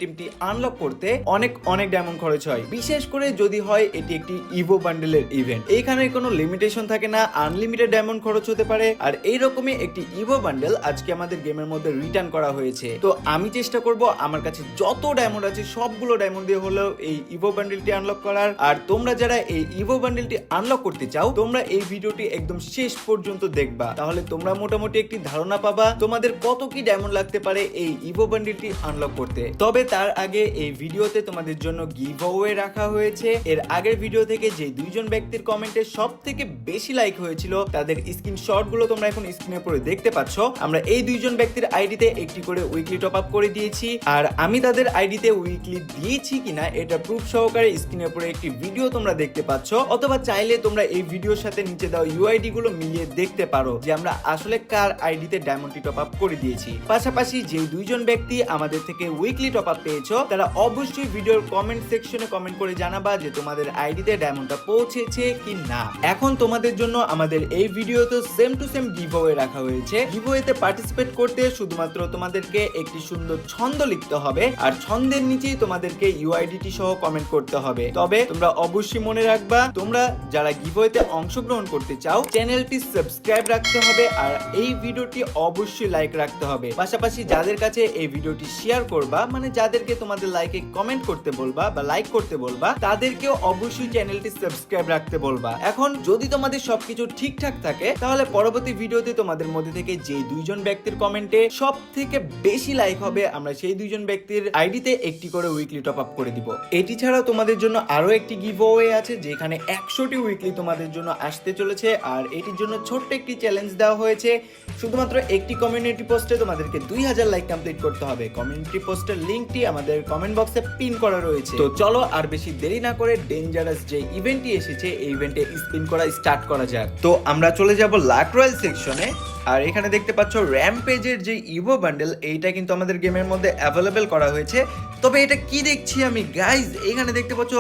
আইটেমটি unlock করতে অনেক অনেক ডায়মন্ড খরচ হয়, বিশেষ করে যদি হয় এটি একটি ইভো বান্ডেলের ইভেন্ট। এইখানে কোনো লিমিটেশন থাকে না, আনলিমিটেড ডায়মন্ড খরচ হতে পারে। আর এইরকমই একটি ইভো বান্ডেল আজকে আমাদের গেমের মধ্যে রিটার্ন করা হয়েছে। তো আমি চেষ্টা করব আমার কাছে যত ডায়মন্ড আছে সবগুলো ডায়মন্ড দিয়ে হলেও এই ইভো বান্ডেলটি আনলক করার। আর তোমরা যারা এই ইভো বান্ডেলটি আনলক করতে চাও তোমরা এই ভিডিওটি একদম শেষ পর্যন্ত দেখবা, তাহলে তোমরা মোটামুটি একটি ধারণা পাবা তোমাদের কত কি ডায়মন্ড লাগতে পারে এই ইভো বান্ডেলটি আনলক করতে। তবে তার আগে এই ভিডিওতে তোমাদের জন্য গিভঅ্যাওয়ে রাখা হয়েছে। এর আগের ভিডিও থেকে যে দুইজন ব্যক্তির কমেন্টে সব থেকে বেশি লাইক হয়েছিল তাদের স্ক্রিনশট গুলো তোমরা এখন স্ক্রিনের উপরে দেখতে পাচ্ছ। আমরা এই দুইজন ব্যক্তির আইডিতে একটি করে উইকলি টপ আপ করে দিয়েছি। আর আমি তাদের আইডিতে উইকলি দিয়েছি কিনা এটা প্রুফ সহকারে স্ক্রিনের উপরে একটি ভিডিও তোমরা দেখতে পাচ্ছ, অথবা চাইলে তোমরা এই ভিডিওর সাথে নিচে দাও ইউআইডি গুলো মিলিয়ে দেখতে পারো যে আমরা আসলে কার আইডিতে ডায়মন্ডটি টপ আপ করে দিয়েছি। পাশাপাশি যে দুইজন ব্যক্তি আমাদের থেকে উইকলি টপ আপ পেয়েছো তারা অবশ্যই ভিডিওর কমেন্ট সেকশনে কমেন্ট করে জানাবা যে তোমাদের আইডিতে ডায়মন্ডটা পৌঁছেছে কি না। এখন তোমাদের জন্য আমাদের এই ভিডিওতে সেম টু সেম গিভঅ্যাওয়ে রাখা হয়েছে। গিভঅ্যাওয়েতে পার্টিসিপেট করতে শুধুমাত্র তোমাদেরকে একটি সুন্দর ছন্দ লিখতে হবে আর ছন্দের নিচেই তোমাদেরকে ইউআইডিটি সহ কমেন্ট করতে হবে। তবে তোমরা অবশ্যই মনে রাখবা তোমরা যারা গিভঅ্যাওয়েতে অংশগ্রহণ করতে চাও চ্যানেলটি সাবস্ক্রাইব রাখতে হবে আর এই ভিডিওটি অবশ্যই লাইক রাখতে হবে। পাশাপাশি যাদের কাছে এই ভিডিওটি শেয়ার করবা, মানে যাদেরকে তোমাদের লাইকে কমেন্ট করতে বলবা বা লাইক করতে বলবা, তাদেরকেও অবশ্যই চ্যানেলটি সাবস্ক্রাইব রাখতে বলবা। এখন যদি তোমাদের সবকিছু ঠিকঠাক থাকে তাহলে পরবর্তী ভিডিওতে তোমাদের মধ্যে থেকে যে দুইজন ব্যক্তির কমেন্টে সব থেকে বেশি লাইক হবে আমরা সেই দুইজন ব্যক্তির আইডিতে একটি করে উইকলি টপ আপ করে দিব। এটি ছাড়াও তোমাদের জন্য আরো একটি গিভঅ্যাওয়ে আছে যেখানে 100টি উইকলি তোমাদের জন্য আসতে চলেছে। আর এটির জন্য ছোট্ট একটি চ্যালেঞ্জ দেওয়া হয়েছে, শুধুমাত্র একটি কমিউনিটি পোস্টে তোমাদেরকে 2000 লাইক কমপ্লিট করতে হবে। কমিউনিটি পোস্টের লিংকটি আমাদের কমেন্ট বক্সে পিন করা রয়েছে। তো চলো আর বেশি দেরি না করে ডেঞ্জারাস যে ইভেন্টটি এসেছে এই ইভেন্টে স্পিন করা স্টার্ট করা যাক। তো আমরা চলে যাব লাক রয়্যাল সেকশনে। আর এখানে দেখতে পাচ্ছ র্যাম্পেজের যে ইভো বান্ডেল এইটা কিন্তু আমাদের গেমের মধ্যে অ্যাভেলেবেল করা হয়েছে। তবে এটা কি দেখছি আমি গাইজ, এখানে দেখতে পাচ্ছ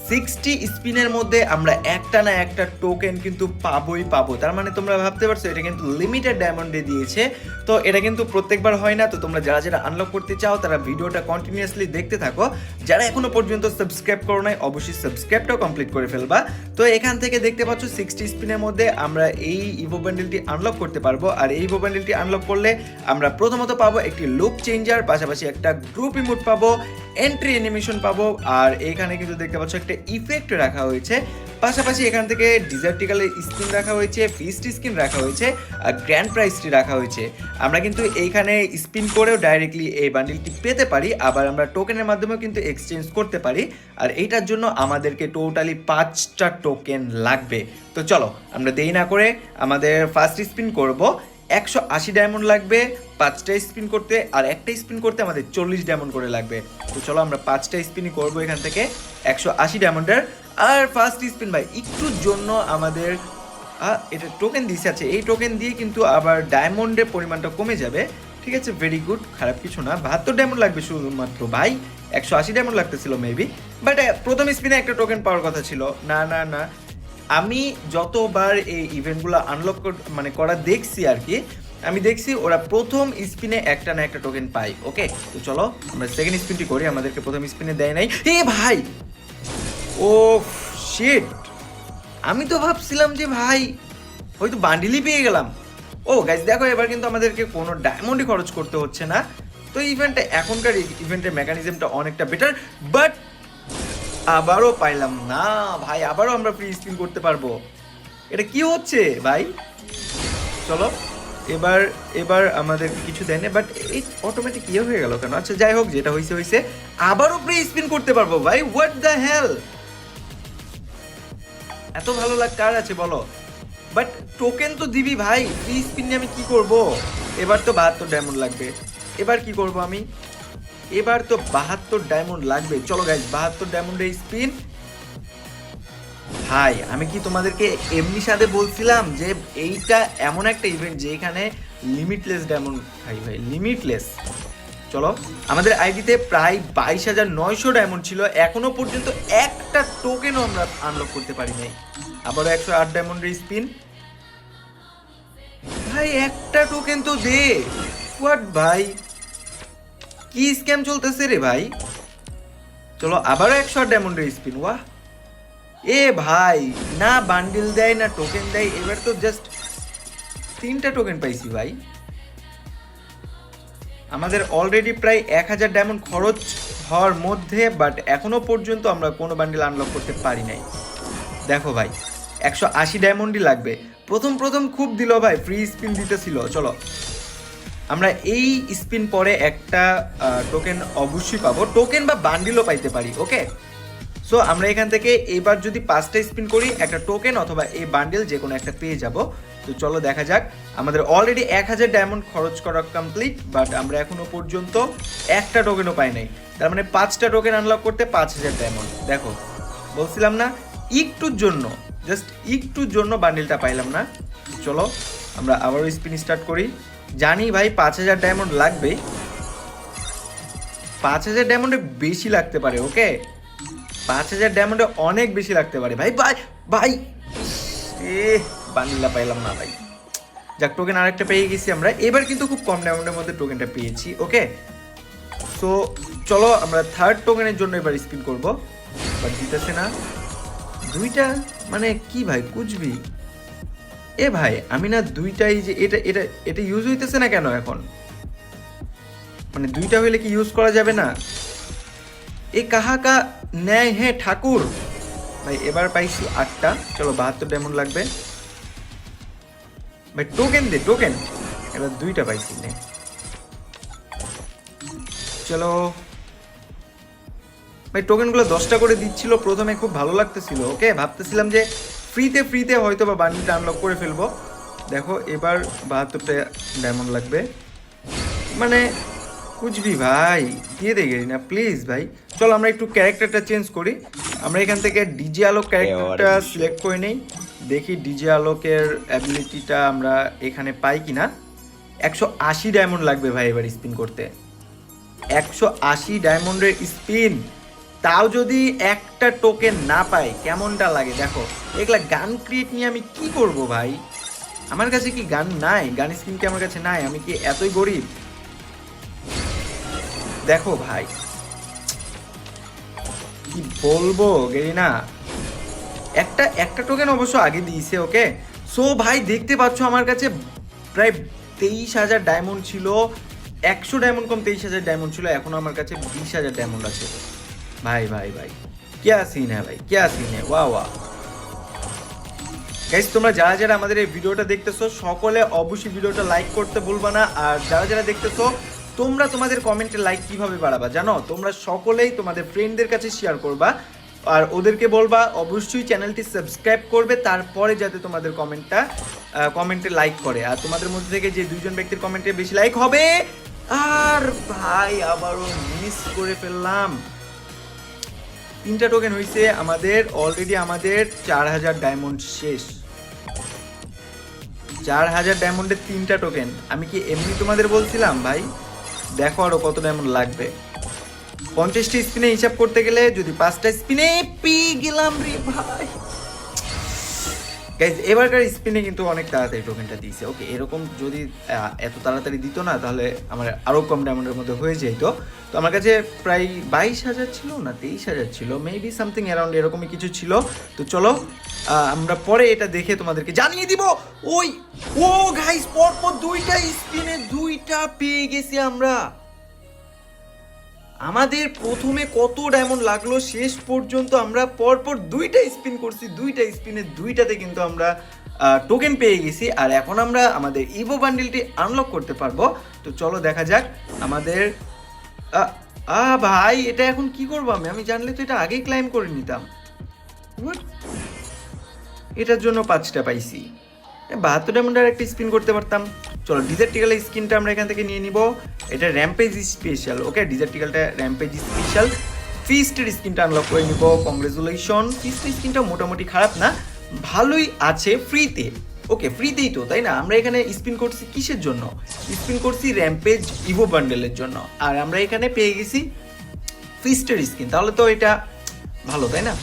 60 স্পিনের মধ্যে আমরা একটা না একটা টোকেন কিন্তু পাবোই পাবো। তার মানে তোমরা ভাবতে পারছো এটা কিন্তু লিমিটেড ডায়মন্ডে দিয়েছে। তো এটা কিন্তু প্রত্যেকবার হয় না। তো তোমরা যারা যারা আনলক করতে চাও তারা ভিডিওটা কন্টিনিউয়াসলি দেখতে থাকো। যারা এখনো পর্যন্ত সাবস্ক্রাইব করো নাই অবশ্যই সাবস্ক্রাইবটাও কমপ্লিট করে ফেলবা। তো এখান থেকে দেখতে পাচ্ছ 60 স্পিনের মধ্যে আমরা এই ইভো বান্ডেলটি আনলক করতে পারবো। আর এই ইভো বান্ডেলটি আনলক করলে আমরা প্রথমত পাবো একটি লুক চেঞ্জার, পাশাপাশি একটা গ্রুপ ইমোট পাবো, এন্ট্রি অ্যানিমেশন পাবো। আর এখানে কিন্তু দেখতে পাচ্ছ একটা ইফেক্ট রাখা হয়েছে। পাশাপাশি এখান থেকে ডিজার্টিক্যালের স্কিন রাখা হয়েছে, ফিস্ট স্কিন রাখা হয়েছে আর গ্র্যান্ড প্রাইজটি রাখা হয়েছে। আমরা কিন্তু এইখানে স্পিন করেও ডাইরেক্টলি এই বান্ডেলটি পেতে পারি, আবার আমরা টোকেনের মাধ্যমেও কিন্তু এক্সচেঞ্জ করতে পারি। আর এইটার জন্য আমাদেরকে টোটালি 5টা টোকেন লাগবে। তো চলো আমরা দেরি না করে আমাদের ফার্স্ট স্পিন করব। 180 ডায়মন্ড লাগবে 5টা স্পিন করতে, আর একটা স্পিন করতে আমাদের 40 ডায়মন্ড করে লাগবে। তো চলো আমরা 5টা স্পিনই করবো এখান থেকে 180 ডায়মন্ডের। আর ফার্স্ট স্পিন ভাই একটুর জন্য আমাদের এটা টোকেন দিছে আছে, এই টোকেন দিয়ে কিন্তু আবার ডায়মন্ডের পরিমাণটা কমে যাবে। ঠিক আছে, ভেরি গুড, খারাপ কিছু না। 72 ডায়মন্ড লাগবে শুধুমাত্র ভাই, 180 ডায়মন্ড লাগতেছিল মেবি। বাট প্রথম স্পিনে একটা টোকেন পাওয়ার কথা ছিল। না না না, আমি যতবার এই ইভেন্টগুলো আনলক মানে করা দেখছি আর কি, আমি দেখছি ওরা প্রথম স্পিনে একটা না একটা টোকেন পাই। ওকে, তো চলো আমরা সেকেন্ড স্পিনটি করি। আমাদেরকে প্রথম স্পিনে দেয় নাই। এ ভাই, ও শিট, আমি তো ভাবছিলাম যে ভাই হয়তো বান্ডিলই পেয়ে গেলাম। ও গাইস দেখো, এবার কিন্তু আমাদেরকে কোনো ডায়মন্ডই খরচ করতে হচ্ছে না। তো ইভেন্টটা এখনকার ইভেন্টের মেকানিজমটা অনেকটা বেটার। বাট আবারও পাইলাম না ভাই, আবারও আমরা ফ্রি স্পিন করতে পারবো। এটা কি হচ্ছে ভাই? চলো এবার আমাদের কিছু দেয় না, বাট এই অটোমেটিক ইয়ে হয়ে গেল কেন? আচ্ছা যাই হোক, যেটা হয়েছে হয়েছে। আবারও ফ্রি স্পিন করতে পারবো ভাই, হোয়াট দ্য হেল? এত ভালো লাগ কার আছে বলো? বাট টোকেন তো দিবি ভাই, ফ্রি স্পিন নিয়ে আমি কি করব? এবার তো 72 ডায়মন্ড লাগবে। এবার কি করব আমি? এবার তো 72 ডায়মন্ড লাগবে। চলো গাইস, 72 ডায়মন্ডের স্পিন। ভাই আমি কি তোমাদেরকে এমনি সাথে বলছিলাম যে এইটা এমন একটা ইভেন্ট যেখানে লিমিটলেস ডায়মন্ড? ভাই লিমিটলেস। চলো, আমাদের আইডিতে প্রায় 22,900 ডায়মন্ড ছিল, এখনো পর্যন্ত একটা টোকেনও আমরা আনলক করতে পারি নাই। আবারও 108 ডায়মন্ডের স্পিন। ভাই একটা টোকেন তো দে, হোয়াট ভাই? কি স্ক্যাম চলতেছে রে ভাই? চলো আবারও 108 ডায়মন্ডের স্পিন। ওয়াহ, এ ভাই না বান্ডিল দেয় না টোকেন দেয়, এবার তো জাস্ট 3টা টোকেন পাইছি ভাই। আমাদের অলরেডি প্রায় 1000 ডায়মন্ড খরচ হওয়ার মধ্যে, বাট এখনো পর্যন্ত আমরা কোনো বান্ডিল আনলক করতে পারি নাই। দেখো ভাই 180 ডায়মন্ডই লাগবে। প্রথম প্রথম খুব দিল ভাই, ফ্রি স্পিন দিতেছিল। চলো আমরা এই স্পিন পরে একটা টোকেন অবশ্যই পাবো, টোকেন বা বান্ডিলও পাইতে পারি। ওকে, সো আমরা এখান থেকে এবার যদি 5টা স্পিন করি একটা টোকেন অথবা এই বান্ডিল যে কোনো একটা পেয়ে যাব। তো চলো দেখা যাক। আমাদের অলরেডি 1000 ডায়মন্ড খরচ করা কমপ্লিট, বাট আমরা এখনো পর্যন্ত একটা টোকেনও পাই নাই। তার মানে 5টা টোকেন আনলক করতে 5000 ডায়মন্ড। দেখো বলছিলাম না, একটুর জন্য, জাস্ট একটুর জন্য বান্ডিলটা পাইলাম না। চলো আমরা আবারও স্পিন স্টার্ট করি। জানি ভাই 5000 ডায়মন্ড লাগবে, 5000 ডায়মন্ডে বেশি লাগতে পারে। ওকে, 5000 ডায়মন্ডে অনেক বেশি লাগতে পারে ভাই। ভাই ভাই বান্ডিলটা পাইলাম না ভাই। যাক, টোকেন আরেকটা পেয়ে গেছি আমরা। এবার কিন্তু খুব কম ডায়মন্ডের মধ্যে টোকেনটা পেয়েছি। ওকে, সো চলো আমরা থার্ড টোকেনের জন্য এবার স্পিন করবো, বাট দিতেছে না। 2টা মানে কি ভাই কুচবি? এ ভাই আমি না 2টাই যে এটা এটা এটা ইউজ হইতেছে না কেন এখন? মানে 2টা হইলে কি ইউজ করা যাবে না? এ কাহা কা ন্যায় হ্যাঁ ঠাকুর। ভাই এবার পাইছি 8টা। চলো 72 ডায়মন্ড লাগবে ভাই। টোকেন দে টোকেন। এবার 2টা পাইছি নে। চলো ভাই, টোকেনগুলো 10টা করে দিচ্ছিল প্রথমে, খুব ভালো লাগতেছিল। ওকে, ভাবতেছিলাম যে ফ্রিতে হয়তো বা বান্ডিলটা আনলক করে ফেলবো। দেখো এবার 72টা ডায়মন্ড লাগবে। মানে কুচবি ভাই, দিয়ে দে গেরি না প্লিজ ভাই। চলো আমরা একটু ক্যারেক্টারটা চেঞ্জ করি। আমরা এখান থেকে ডিজে আলোক ক্যারেক্টারটা সিলেক্ট করে নেই, দেখি ডিজে আলোকের অ্যাবিলিটিটা আমরা এখানে পাই কিনা। 180 ডায়মন্ড লাগবে ভাই এবার স্পিন করতে। 180 ডায়মন্ডের স্পিন, তাও যদি একটা টোকেন না পাই কেমনটা লাগে দেখো। এগুলা গান ক্রিয়েট নিয়ে আমি কি করব ভাই? আমার কাছে কি গান নাই? গান স্কিন কি আমার কাছে নাই? আমি কি এতই গরিব? দেখো ভাই কি বলবো গেরিনা, একটা টোকেন অবশ্য আগে দিয়েছে। ওকে, সো ভাই দেখতে পাচ্ছ আমার কাছে প্রায় 23,000 ডায়মন্ড ছিল। 100 ডায়মন্ড কম 23,000 ডায়মন্ড ছিল। এখন আমার কাছে 20,000 ডায়মন্ড আছে ভাই। ভাই ভাই क्या सीन है भाई, क्या सीन है। वाह वाह গাইস, তোমরা যারা যারা আমাদের এই ভিডিওটা দেখতেছো সকলে অবশ্যই ভিডিওটা লাইক করতে ভুলবা না। আর যারা যারা দেখতেছো তোমরা তোমাদের কমেন্টে লাইক কিভাবে বাড়াবা জানো? তোমরা সকলেই তোমাদের ফ্রেন্ডদের কাছে শেয়ার করবা আর ওদেরকে বলবা অবশ্যই চ্যানেলটি সাবস্ক্রাইব করবে, তারপরে যাতে তোমাদের কমেন্টে লাইক করে। আর তোমাদের মধ্যে থেকে যে 2জন ব্যক্তির কমেন্টে বেশি লাইক হবে। আর ভাই আবারও মিস করে ফেললাম। 3টা টোকেন হয়েছে আমাদের অলরেডি। আমাদের 4000 ডায়মন্ড শেষ। 4000 ডায়মন্ডের 3টা টোকেন। আমি কি এমনি তোমাদের বলছিলাম ভাই? দেখো আরো কত ডায়মন্ড লাগবে। 50টি স্পিনে হিসাব করতে গেলে যদি 5টা স্পিনে পেয়ে গেলাম রে ভাই। গাইজ এবারকার স্পিনে কিন্তু অনেক তাড়াতাড়ি টোকেনটা দিয়েছে। ওকে, এরকম যদি এত তাড়াতাড়ি দিত না তাহলে আমার আরও কম ডায়মন্ডের মধ্যে হয়ে যেত। তো আমার কাছে প্রায় 22,000 ছিল না 23,000 ছিল, মেবি সামথিং অ্যারাউন্ড এরকমই কিছু ছিল। তো চলো আমরা পরে এটা দেখে তোমাদেরকে জানিয়ে দিব। ও গাইজ পরপর 2টা স্পিনে 2টা পেয়ে গেছি আমরা। আমাদের প্রথমে কত ডায়মন্ড লাগলো, শেষ পর্যন্ত আমরা পরপর 2টা স্পিন করছি। 2টা স্পিনে 2টাতে কিন্তু আমরা টোকেন পেয়ে গেছি। আর এখন আমরা আমাদের ইভো বান্ডিলটি আনলক করতে পারবো। তো চলো দেখা যাক আমাদের ভাই এটা এখন কি করবো? আমি জানলে তো এটা আগেই ক্লাইম করে নিতাম। এটার জন্য 5টা পাইছি। 72 ডায়মন্ডের একটা স্পিন করতে পারতাম। চলো ডিজার্টিকাল স্কিনটা আমরা এখান থেকে নিয়ে নিব। এটা র্যাম্পেজ স্পেশাল। ওকে, ডিজার্টিকালটা র্যাম্পেজ স্পেশাল। ফিস্টের স্কিনটা আনলক করে নিব। কংগ্রেচুলেশন। ফিস্টের স্কিনটা মোটামুটি খারাপ না, ভালোই আছে ফ্রিতে। ওকে, ফ্রিতেই তো, তাই না? আমরা এখানে স্পিন করছি কিসের জন্য? স্পিন করছি র্যাম্পেজ ইভো বান্ডেলের জন্য। আর আমরা এখানে পেয়ে গেছি ফিস্টের স্কিন, তাহলে তো এটা ভালো, তাই না?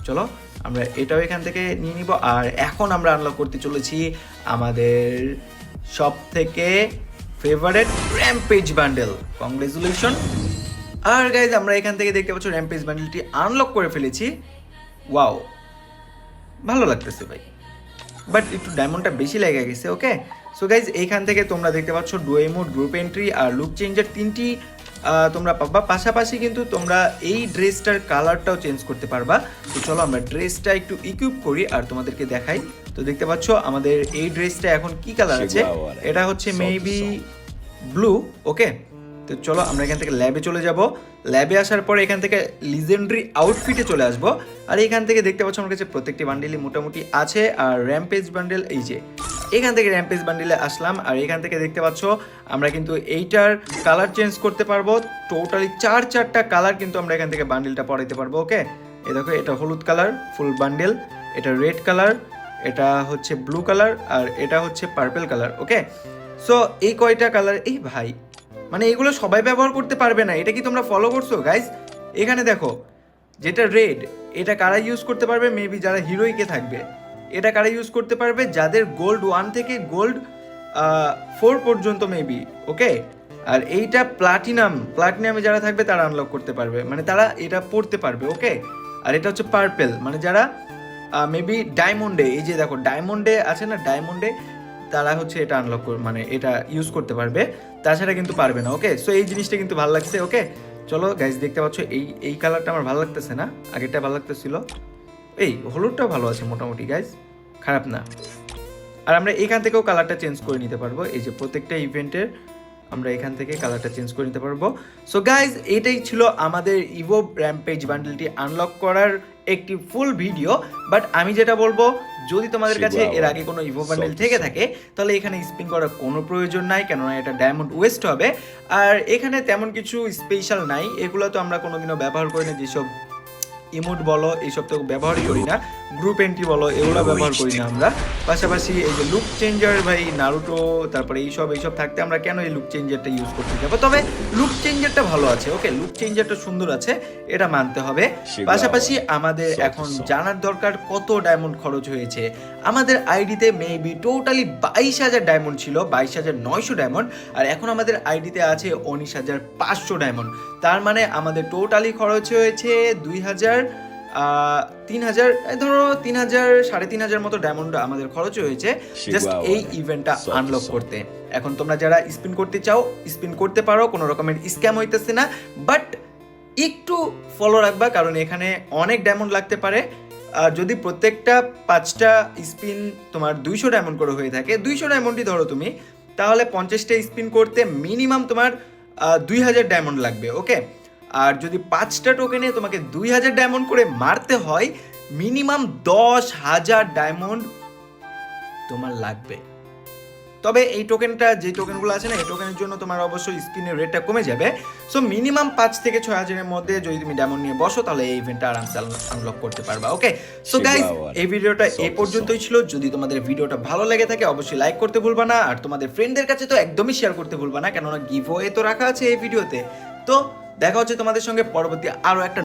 চলো আমরা এটাও এখান থেকে নিয়ে নিব। আর এখন আমরা আনলক করতে চলেছি আমাদের সব থেকে ফেভারিট র্যাম্পেজ বান্ডেল, কংগ্রেচুলেশন। আর গাইজ আমরা এখান থেকে দেখতে পাচ্ছ র্যাম্পেজ বান্ডেলটি আনলক করে ফেলেছি। ওয়াও, ভালো লাগতেছে ভাই, বাট একটু ডায়মন্ডটা বেশি লেগে গেছে। ওকে, সো গাইজ এইখান থেকে তোমরা দেখতে পাচ্ছ ডুও ইমোট, গ্রুপ এন্ট্রি আর লুক চেঞ্জার তিনটি তোমরা পাবা। পাশাপাশি কিন্তু তোমরা এই ড্রেসটার কালারটাও চেঞ্জ করতে পারবা। তো চলো আমরা ড্রেসটা একটু ইকুইপ করি আর তোমাদেরকে দেখাই। তো দেখতে পাচ্ছ আমাদের এই ড্রেসটা এখন কি কালার আছে, এটা হচ্ছে মেবি ব্লু। ওকে, তো চলো আমরা এখান থেকে ল্যাবে চলে যাব। ল্যাবে আসার পরে এখান থেকে লিজেন্ডারি আউটফিটে চলে আসব। আর এখান থেকে দেখতে পাচ্ছ আমার কাছে প্রত্যেকটি বান্ডেলই মোটামুটি আছে। আর র্যাম্পেজ বান্ডেল, এই যে এখান থেকে র্যাম্পেজ বান্ডেলে আসলাম। আর এখান থেকে দেখতে পাচ্ছ আমরা কিন্তু এইটার কালার চেঞ্জ করতে পারবো। টোটালি চারটা কালার কিন্তু আমরা এখান থেকে বান্ডেলটা পরাইতে পারবো। ওকে, এই দেখো এটা হলুদ কালার ফুল বান্ডেল, এটা রেড কালার, এটা হচ্ছে ব্লু কালার, আর এটা হচ্ছে পার্পল কালার। ওকে, সো এই কয়টা কালার, এই ভাই মানে এগুলো সবাই ব্যবহার করতে পারবে না, এটা কি তোমরা ফলো করছো গাইস? এখানে দেখো যেটা রেড, এটা কারা ইউজ করতে পারবে? মেবি যারা হিরোইকে থাকবে। এটা কারা ইউজ করতে পারবে? যাদের গোল্ড 1 থেকে গোল্ড 4 পর্যন্ত মেবি। ওকে, আর এইটা প্লাটিনামে যারা থাকবে তারা আনলক করতে পারবে, মানে তারা এটা পড়তে পারবে। ওকে, আর এটা হচ্ছে পার্পল, মানে যারা মেবি ডায়মন্ডে, এই যে দেখো ডায়মন্ডে আছে না, ডায়মন্ডে তারা হচ্ছে এটা আনলক মানে এটা ইউজ করতে পারবে, তাছাড়া কিন্তু পারবে না। ওকে, সো এই জিনিসটা কিন্তু ভালো লাগছে। ওকে, চলো গাইজ দেখতে পাচ্ছ এই কালারটা আমার ভালো লাগতেছে না, আগেরটা ভালো লাগতেছিল। এই হলুদটাও ভালো আছে মোটামুটি গাইজ, খারাপ না। আর আমরা এখান থেকেও কালারটা চেঞ্জ করে নিতে পারবো, এই যে প্রত্যেকটা ইভেন্টের আমরা এখান থেকে কালারটা চেঞ্জ করে নিতে পারবো। সো গাইজ এটাই ছিল আমাদের ইভো র্যাম্পেজ বান্ডেলটি আনলক করার একটি ফুল ভিডিও। বাট আমি যেটা বলবো, যদি তোমাদের কাছে এর আগে কোনো ইভো বান্ডেল থেকে থাকে তাহলে এখানে স্পিন করার কোনো প্রয়োজন নাই, কেননা এটা ডায়মন্ড ওয়েস্ট হবে। আর এখানে তেমন কিছু স্পেশাল নাই, এগুলো তো আমরা কোনোদিনও ব্যবহার করি না, যেসব ইমোট বলো এইসব তো ব্যবহারই করি না, গ্রুপ এন্ট্রি বলো এগুলো ব্যবহার করি না আমরা। পাশাপাশি এই যে লুক চেঞ্জার ভাই নারুটো, তারপরে এইসব থাকতে আমরা কেন এই লুক চেঞ্জারটা ইউজ করতে যাবো? তবে লুক চেঞ্জারটা ভালো আছে। ওকে, লুক চেঞ্জারটা সুন্দর আছে, এটা মানতে হবে। পাশাপাশি আমাদের এখন জানার দরকার কত ডায়মন্ড খরচ হয়েছে। আমাদের আইডিতে মেবি টোটালি 22,000 ডায়মন্ড ছিল, 22,900 ডায়মন্ড, আর এখন আমাদের আইডিতে আছে 19,500 ডায়মন্ড। তার মানে আমাদের টোটালি খরচ হয়েছে 3,000 ধরো 3,000 3,500 মতো ডায়মন্ড আমাদের খরচ হয়েছে জাস্ট এই ইভেন্টটা আনলক করতে। এখন তোমরা যারা স্পিন করতে চাও স্পিন করতে পারো, কোনো রকমের স্ক্যাম হইতেছে না, বাট একটু ফলো রাখবা, কারণ এখানে অনেক ডায়মন্ড লাগতে পারে। যদি প্রত্যেকটা 5টা স্পিন তোমার 200 ডায়মন্ড করে হয়ে থাকে, 200 ডায়মন্ডই ধরো তুমি, তাহলে 50টা স্পিন করতে মিনিমাম তোমার 2,000 ডায়মন্ড লাগবে। ওকে, আর যদি 5টা টোকেনে তোমাকে 2,000 ডায়মন্ড করে মারতে হয়, মিনিমাম 10,000 ডায়মন্ড তোমার লাগবে। তবে এই টোকেনটা, যে টোকেনগুলো আছে না, এই টোকেনের জন্য তোমার অবশ্যই স্পিনের রেটটা কমে যাবে। সো মিনিমাম 5 থেকে 6,000-এর মধ্যে যদি তুমি ডায়মন্ড নিয়ে বসো তাহলে এই ইভেন্টটা আরামসে আনলক করতে পারবা। ওকে, সো গাইস এই ভিডিওটা এই পর্যন্তই ছিল। যদি তোমাদের ভিডিওটা ভালো লেগে থাকে অবশ্যই লাইক করতে ভুলবা না, আর তোমাদের ফ্রেন্ডদের কাছে তো একদমই শেয়ার করতে ভুলবা না, কেননা গিভওয়ে তো রাখা আছে এই ভিডিওতে। তো দেখা হচ্ছে তোমাদের সঙ্গে পরবর্তী আরো একটা